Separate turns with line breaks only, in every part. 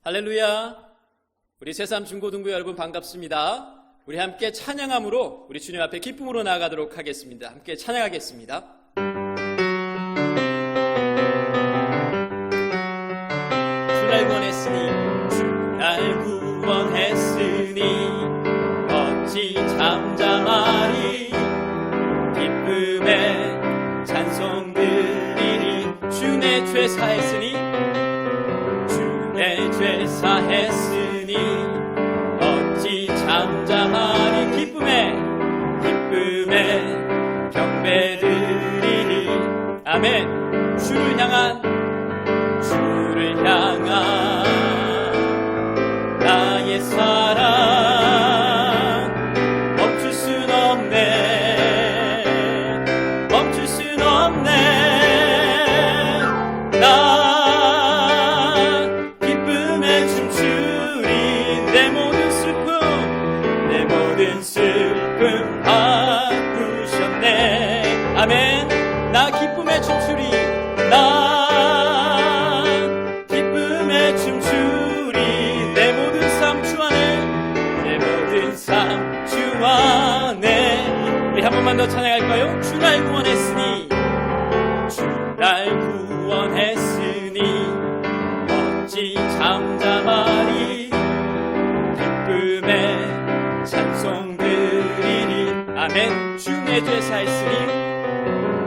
할렐루야. 우리 새삼 중고등부 여러분 반갑습니다. 우리 함께 찬양함으로 우리 주님 앞에 기쁨으로 나아가도록 하겠습니다. 함께 찬양하겠습니다. 주 날 구원했으니 주 날 구원했으니 어찌 잠잠하리. 기쁨에 찬송 드리리. 주 내 죄 사했으니 내 죄 사했으니 어찌 잠잠하리. 기쁨에 경배드리리. 아멘. 주를 향한 나의 사랑 멈출 순 없네. 멈출 순 없네. 슬픔 바꾸셨네. 아멘. 나 기쁨에 춤추리. 나 기쁨에 춤추리. 내 모든 삶 주 안에. 내 모든 삶 주 안에. 우리 한 번만 더 찬양할까요? 주 날 구원했으니 주 날 구원했으니 어찌 잠잠하리. 기쁨에 찬송 드리리. 아멘. 주 내 죄 사했으니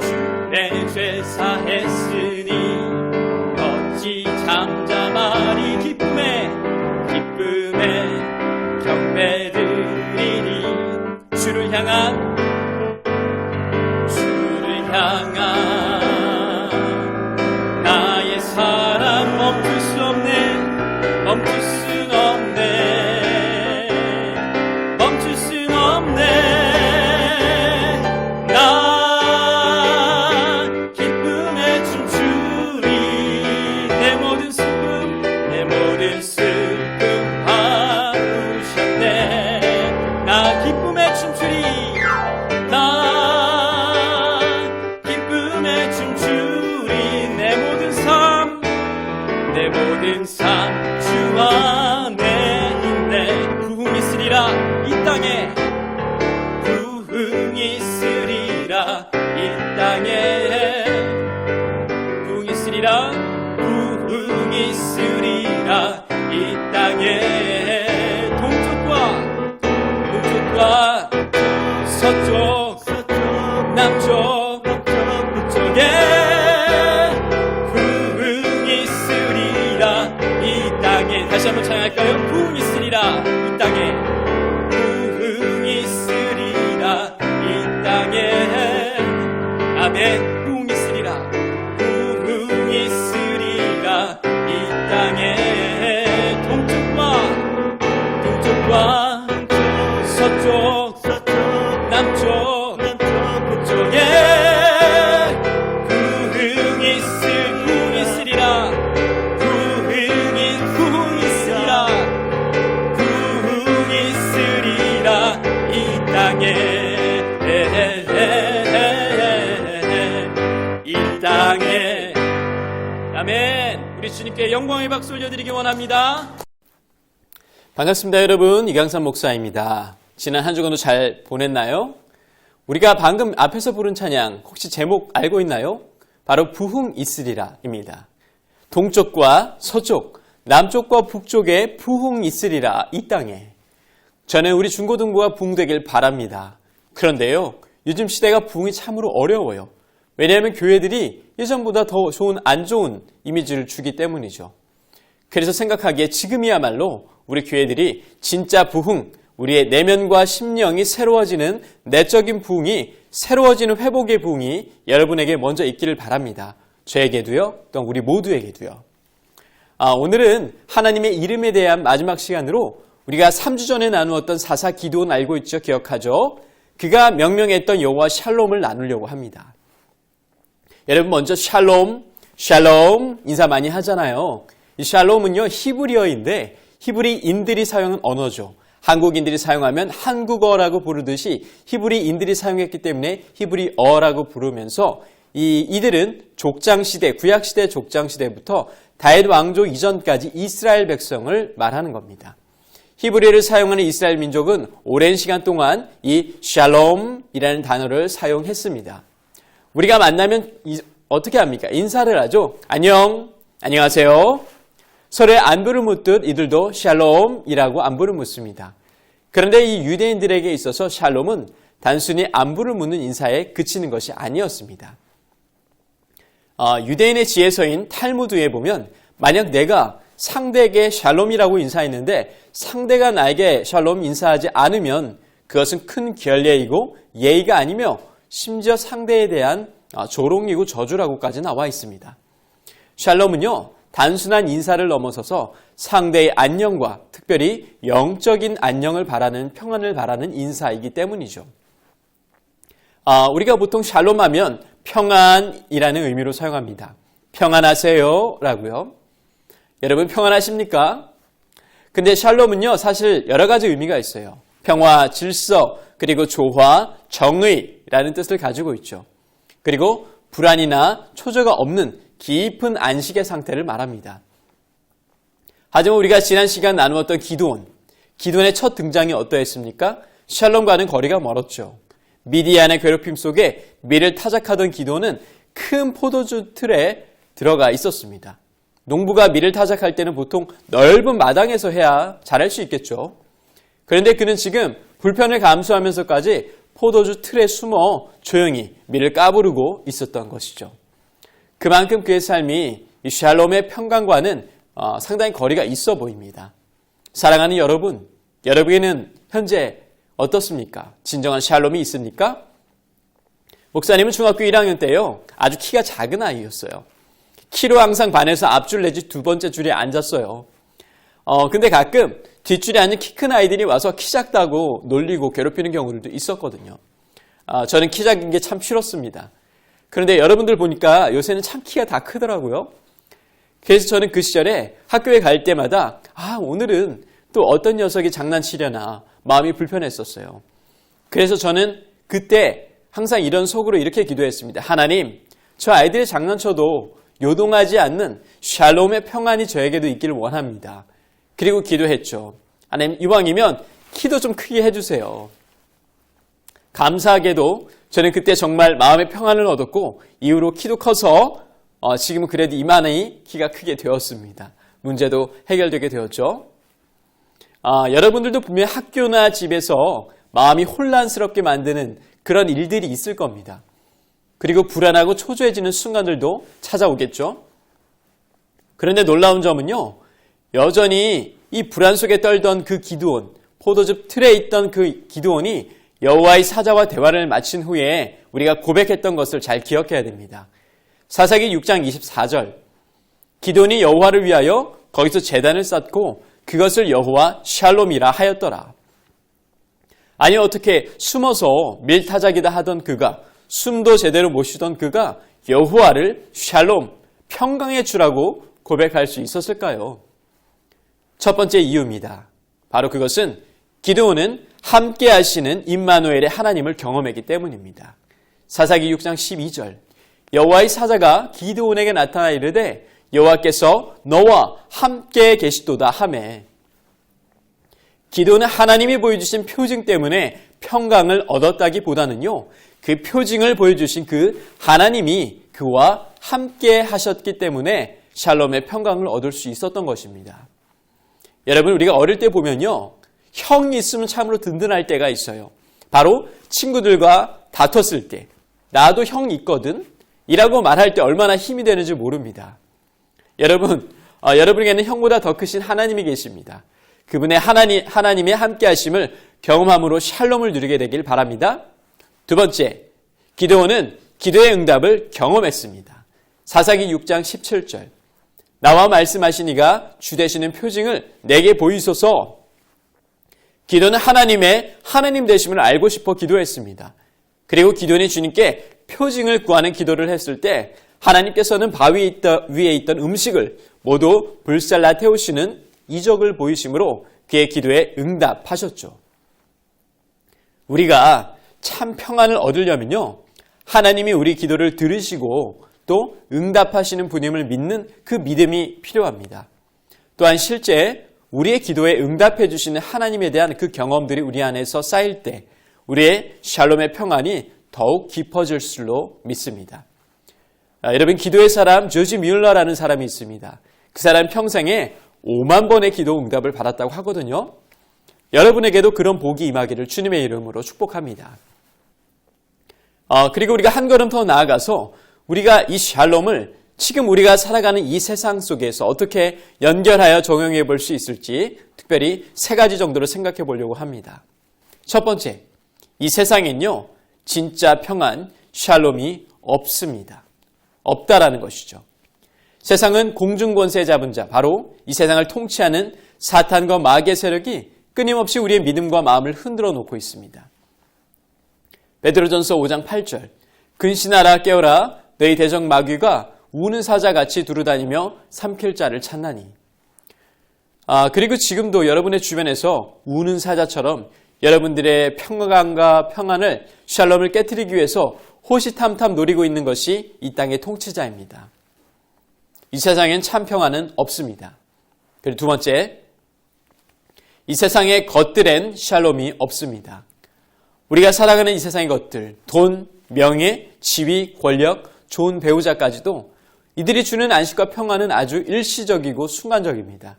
주 내 죄 사했으니 어찌 잠잠하리. 기쁨에 경배드리리. 주를 향한 나의 사랑 멈출 수 없네. 멈출 순 없네. 주 안에 있네. 부흥이 있으리라 이 땅에. 부흥이 있으리라 이 땅에. 부흥이 있으리라. 부흥이 있으리라 이 땅에. 동쪽과 서쪽 남쪽 북쪽에 다시 한번 찬양할까요? 부흥이 있으리라 이 땅에. 부흥이 있으리라 이 땅에. 아멘. 부흥이 있으리라. 부흥이 있으리라 이 땅에. 동쪽과 서쪽 남쪽 북쪽에 부흥이 있으리라. 이 땅에. 아멘. 우리 주님께 영광의 박수 올려드리기 원합니다. 반갑습니다, 여러분. 이강삼 목사입니다. 지난 한 주간도 잘 보냈나요? 우리가 방금 앞에서 부른 찬양 혹시 제목 알고 있나요? 바로 부흥 있으리라입니다. 동쪽과 서쪽, 남쪽과 북쪽에 부흥 있으리라 이 땅에. 저는 우리 중고등부가 부흥되길 바랍니다. 그런데요, 요즘 시대가 부흥이 참으로 어려워요. 왜냐하면 교회들이 예전보다 더 안 좋은 이미지를 주기 때문이죠. 그래서 생각하기에 지금이야말로 우리 교회들이 진짜 부흥, 우리의 내면과 심령이 새로워지는 내적인 부흥이, 새로워지는 회복의 부흥이 여러분에게 먼저 있기를 바랍니다. 저에게도요, 또 우리 모두에게도요. 오늘은 하나님의 이름에 대한 마지막 시간으로 우리가 3주 전에 나누었던 사사 기드온 알고 있죠? 기억하죠? 그가 명령했던 여호와 샬롬을 나누려고 합니다. 여러분 먼저 샬롬 인사 많이 하잖아요. 이 샬롬은요 히브리어인데 히브리인들이 사용한 언어죠. 한국인들이 사용하면 한국어라고 부르듯이 히브리인들이 사용했기 때문에 히브리어라고 부르면서 이들은 족장시대, 구약시대 족장시대부터 다윗 왕조 이전까지 이스라엘 백성을 말하는 겁니다. 히브리어를 사용하는 이스라엘 민족은 오랜 시간 동안 이 샬롬이라는 단어를 사용했습니다. 우리가 만나면 어떻게 합니까? 인사를 하죠. 안녕, 안녕하세요. 서로의 안부를 묻듯 이들도 샬롬이라고 안부를 묻습니다. 그런데 이 유대인들에게 있어서 샬롬은 단순히 안부를 묻는 인사에 그치는 것이 아니었습니다. 유대인의 지혜서인 탈무드에 보면 만약 내가 상대에게 샬롬이라고 인사했는데 상대가 나에게 샬롬 인사하지 않으면 그것은 큰 결례이고 예의가 아니며 심지어 상대에 대한 조롱이고 저주라고까지 나와 있습니다. 샬롬은요, 단순한 인사를 넘어서서 상대의 안녕과 특별히 영적인 안녕을 바라는, 평안을 바라는 인사이기 때문이죠. 우리가 보통 샬롬하면 평안이라는 의미로 사용합니다. 평안하세요 라고요. 여러분 평안하십니까? 근데 샬롬은요, 사실 여러 가지 의미가 있어요. 평화, 질서, 그리고 조화, 정의라는 뜻을 가지고 있죠. 그리고 불안이나 초조가 없는 깊은 안식의 상태를 말합니다. 하지만 우리가 지난 시간 나누었던 기드온의 첫 등장이 어떠했습니까? 샬롬과는 거리가 멀었죠. 미디안의 괴롭힘 속에 밀을 타작하던 기드온은 큰 포도주 틀에 들어가 있었습니다. 농부가 밀을 타작할 때는 보통 넓은 마당에서 해야 잘할 수 있겠죠. 그런데 그는 지금 불편을 감수하면서까지 포도주 틀에 숨어 조용히 밀을 까부르고 있었던 것이죠. 그만큼 그의 삶이 이 샬롬의 평강과는 상당히 거리가 있어 보입니다. 사랑하는 여러분, 여러분에게는 현재 어떻습니까? 진정한 샬롬이 있습니까? 목사님은 중학교 1학년 때요, 아주 키가 작은 아이였어요. 키로 항상 반에서 앞줄 내지 두 번째 줄에 앉았어요. 근데 가끔 뒷줄에 앉는 키 큰 아이들이 와서 키 작다고 놀리고 괴롭히는 경우들도 있었거든요. 저는 키 작은 게 참 싫었습니다. 그런데 여러분들 보니까 요새는 참 키가 다 크더라고요. 그래서 저는 그 시절에 학교에 갈 때마다 오늘은 또 어떤 녀석이 장난치려나 마음이 불편했었어요. 그래서 저는 그때 항상 이런 속으로 이렇게 기도했습니다. 하나님, 저 아이들이 장난쳐도 요동하지 않는 샬롬의 평안이 저에게도 있기를 원합니다. 그리고 기도했죠. 하나님, 이왕이면 키도 좀 크게 해주세요. 감사하게도 저는 그때 정말 마음의 평안을 얻었고 이후로 키도 커서 지금은 그래도 이만히 키가 크게 되었습니다. 문제도 해결되게 되었죠. 여러분들도 분명히 학교나 집에서 마음이 혼란스럽게 만드는 그런 일들이 있을 겁니다. 그리고 불안하고 초조해지는 순간들도 찾아오겠죠. 그런데 놀라운 점은요, 여전히 이 불안 속에 떨던 그 기드온, 포도즙 틀에 있던 그 기드온이 여호와의 사자와 대화를 마친 후에 우리가 고백했던 것을 잘 기억해야 됩니다. 사사기 6장 24절, 기드온이 여호와를 위하여 거기서 제단을 쌓고 그것을 여호와 샬롬이라 하였더라. 아니, 어떻게 숨어서 밀타작이다 하던 그가, 숨도 제대로 못 쉬던 그가 여호와를 샬롬, 평강의 주라고 고백할 수 있었을까요? 첫 번째 이유입니다. 바로 그것은 기드온은 함께 하시는 임마누엘의 하나님을 경험했기 때문입니다. 사사기 6장 12절, 여호와의 사자가 기드온에게 나타나 이르되 여호와께서 너와 함께 계시도다 하매, 기드온은 하나님이 보여주신 표징 때문에 평강을 얻었다기보다는요, 그 표징을 보여주신 그 하나님이 그와 함께 하셨기 때문에 샬롬의 평강을 얻을 수 있었던 것입니다. 여러분, 우리가 어릴 때 보면요, 형이 있으면 참으로 든든할 때가 있어요. 바로 친구들과 다퉜을 때, 나도 형 있거든 이라고 말할 때 얼마나 힘이 되는지 모릅니다. 여러분, 여러분에게는 형보다 더 크신 하나님이 계십니다. 그분의 하나님의 함께 하심을 경험함으로 샬롬을 누리게 되길 바랍니다. 두 번째, 기드온은 기도의 응답을 경험했습니다. 사사기 6장 17절, 나와 말씀하신 이가 주 되시는 표징을 내게 보이소서. 기드온은 하나님 되심을 알고 싶어 기도했습니다. 그리고 기드온이 주님께 표징을 구하는 기도를 했을 때 하나님께서는 바위 위에 있던 음식을 모두 불살라 태우시는 이적을 보이심으로 그의 기도에 응답하셨죠. 우리가 참 평안을 얻으려면요, 하나님이 우리 기도를 들으시고 또 응답하시는 분임을 믿는 그 믿음이 필요합니다. 또한 실제 우리의 기도에 응답해 주시는 하나님에 대한 그 경험들이 우리 안에서 쌓일 때 우리의 샬롬의 평안이 더욱 깊어질 줄로 믿습니다. 여러분, 기도의 사람 조지 뮬러라는 사람이 있습니다. 그 사람 평생에 5만 번의 기도 응답을 받았다고 하거든요. 여러분에게도 그런 복이 임하기를 주님의 이름으로 축복합니다. 그리고 우리가 한 걸음 더 나아가서 우리가 이 샬롬을 지금 우리가 살아가는 이 세상 속에서 어떻게 연결하여 적용해 볼 수 있을지 특별히 3가지 정도로 생각해 보려고 합니다. 첫 번째, 이 세상엔요, 진짜 평안, 샬롬이 없습니다. 없다라는 것이죠. 세상은 공중권세 잡은 자, 바로 이 세상을 통치하는 사탄과 마귀의 세력이 끊임없이 우리의 믿음과 마음을 흔들어 놓고 있습니다. 베드로전서 5장 8절, 근신하라 깨어라 너희 대적 마귀가 우는 사자같이 두루다니며 삼킬 자를 찾나니. 그리고 지금도 여러분의 주변에서 우는 사자처럼 여러분들의 평강과 평안을 샬롬을 깨트리기 위해서 호시탐탐 노리고 있는 것이 이 땅의 통치자입니다. 이 세상엔 참 평안은 없습니다. 그리고 두 번째, 이 세상의 것들엔 샬롬이 없습니다. 우리가 살아가는 이 세상의 것들, 돈, 명예, 지위, 권력, 좋은 배우자까지도 이들이 주는 안식과 평안은 아주 일시적이고 순간적입니다.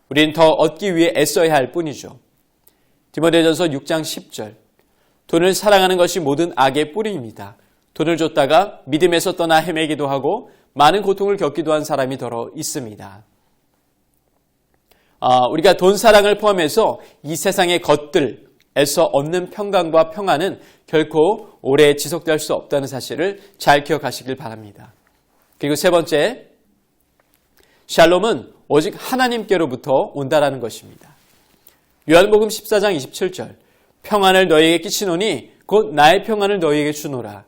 우리는 더 얻기 위해 애써야 할 뿐이죠. 디모데전서 6장 10절, 돈을 사랑하는 것이 모든 악의 뿌리입니다. 돈을 줬다가 믿음에서 떠나 헤매기도 하고 많은 고통을 겪기도 한 사람이 더러 있습니다. 우리가 돈 사랑을 포함해서 이 세상의 것들에서 얻는 평강과 평안은 결코 오래 지속될 수 없다는 사실을 잘 기억하시길 바랍니다. 그리고 세 번째, 샬롬은 오직 하나님께로부터 온다라는 것입니다. 요한복음 14장 27절, 평안을 너희에게 끼치노니 곧 나의 평안을 너희에게 주노라.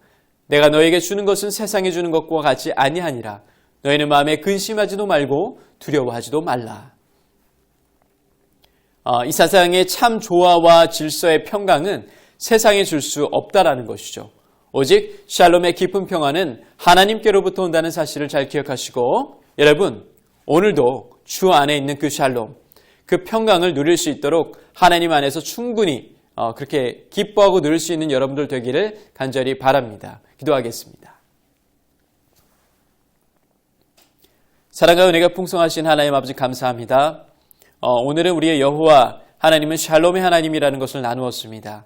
내가 너희에게 주는 것은 세상에 주는 것과 같이 아니하니라. 너희는 마음에 근심하지도 말고 두려워하지도 말라. 이 세상의 참 조화와 질서의 평강은 세상에 줄 수 없다라는 것이죠. 오직 샬롬의 깊은 평안은 하나님께로부터 온다는 사실을 잘 기억하시고, 여러분, 오늘도 주 안에 있는 그 샬롬, 그 평강을 누릴 수 있도록 하나님 안에서 충분히 그렇게 기뻐하고 누릴 수 있는 여러분들 되기를 간절히 바랍니다. 기도하겠습니다. 사랑과 은혜가 풍성하신 하나님 아버지 감사합니다. 오늘은 우리의 여호와 하나님은 샬롬의 하나님이라는 것을 나누었습니다.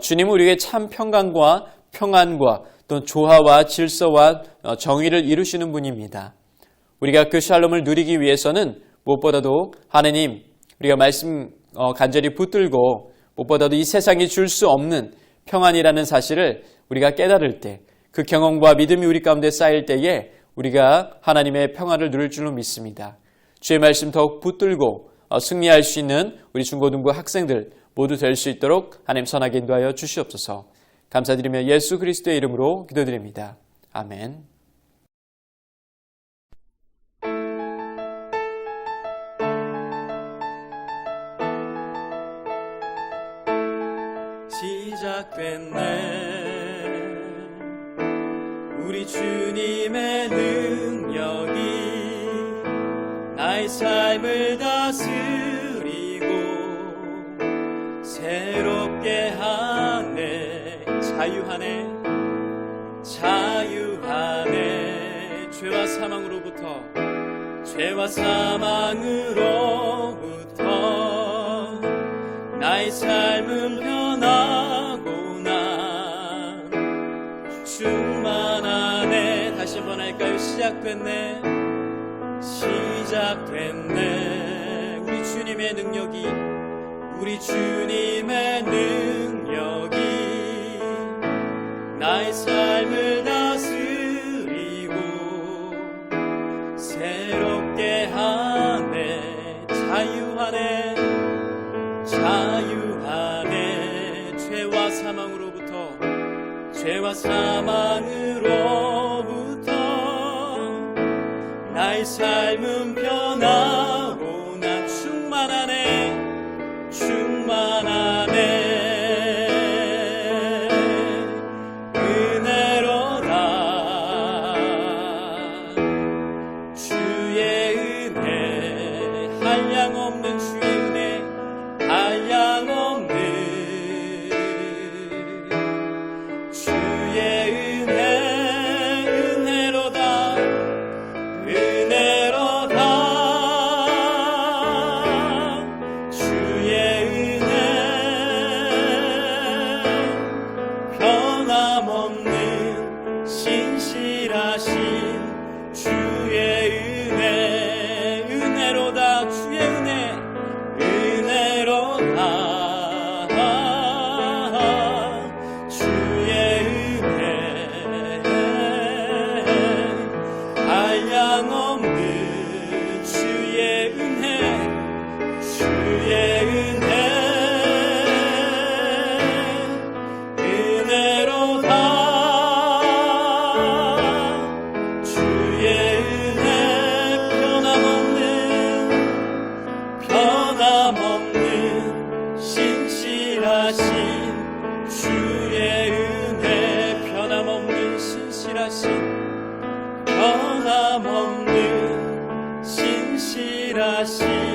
주님은 우리에게 참 평강과 평안과 또 조화와 질서와 정의를 이루시는 분입니다. 우리가 그 샬롬을 누리기 위해서는 무엇보다도 하나님, 우리가 말씀 간절히 붙들고 무엇보다도 이 세상이 줄 수 없는 평안이라는 사실을 우리가 깨달을 때, 그 경험과 믿음이 우리 가운데 쌓일 때에 우리가 하나님의 평안을 누릴 줄로 믿습니다. 주의 말씀 더욱 붙들고 승리할 수 있는 우리 중고등부 학생들 모두 될 수 있도록 하나님 선하게 인도하여 주시옵소서. 감사드리며 예수 그리스도의 이름으로 기도드립니다. 아멘.
시작됐네. 우리 주님의 능력이 나의 삶을 다스리고 새롭게 하네. 자유하네. 자유하네. 죄와 사망으로부터 나의 삶은 변하고 난 충만하네. 다시 한번 할까요? 시작됐네. 우리 주님의 능력이 나의 삶을 다스리고 새롭게 하네. 자유하네. 죄와 사망으로부터 나의 삶은 변하고 난 충만하네. 은혜로다. 없는 신실하신